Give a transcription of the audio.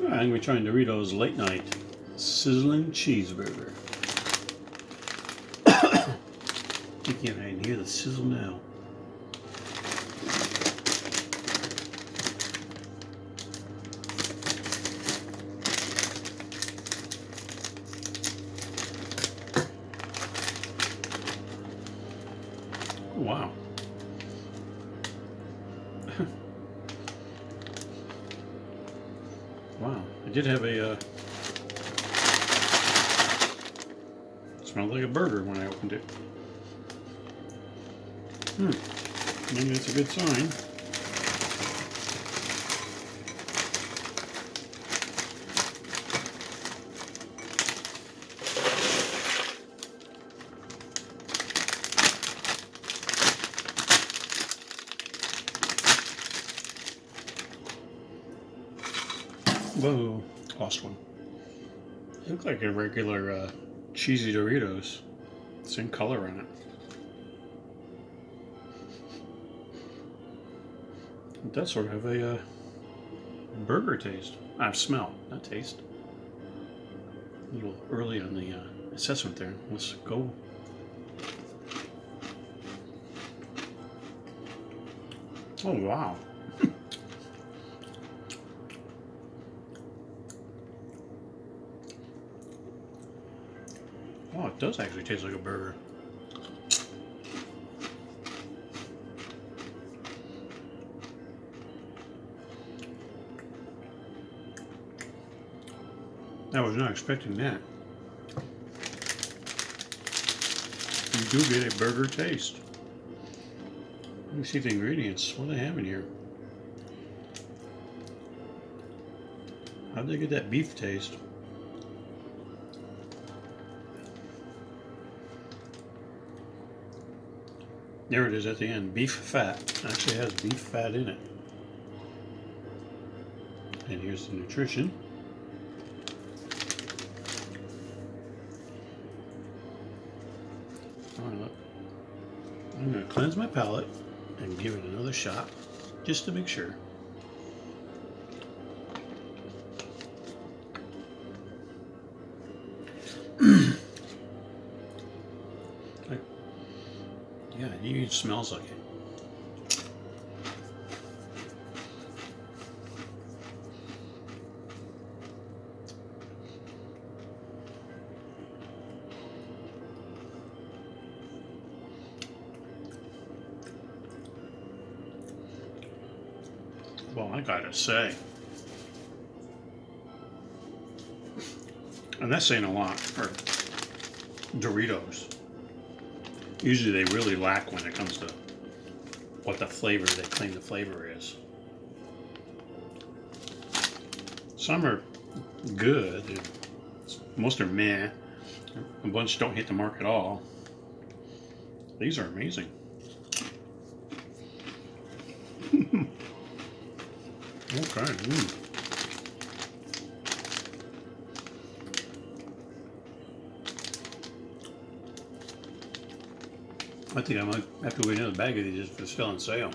I'm going to be trying Doritos late night Sizzlin Cheeseburger. You can't even hear the sizzle now. Wow. Wow. I did have a smelled like a burger when I opened it. Maybe that's a good sign. Whoa, lost one. It looked like a regular cheesy Doritos. Same color on it. It does sort of have a burger taste. Smell, not taste. A little early on the assessment there. Let's go. Oh, wow. Oh, it does actually taste like a burger. I was not expecting that. You do get a burger taste. Let me see the ingredients. What do they have in here? How'd they get that beef taste? There it is at the end. Beef fat. It actually has beef fat in it. And here's the nutrition. Alright, I'm going to cleanse my palate and give it another shot just to make sure. Yeah, it even smells like it. Well, I gotta say, and that's saying a lot for Doritos. Usually they really lack when it comes to what the flavor they claim the flavor is. Some are good, most are meh, a bunch don't hit the mark at all. These are amazing. Okay. I think I might have to wait another bag of these if it's still on sale.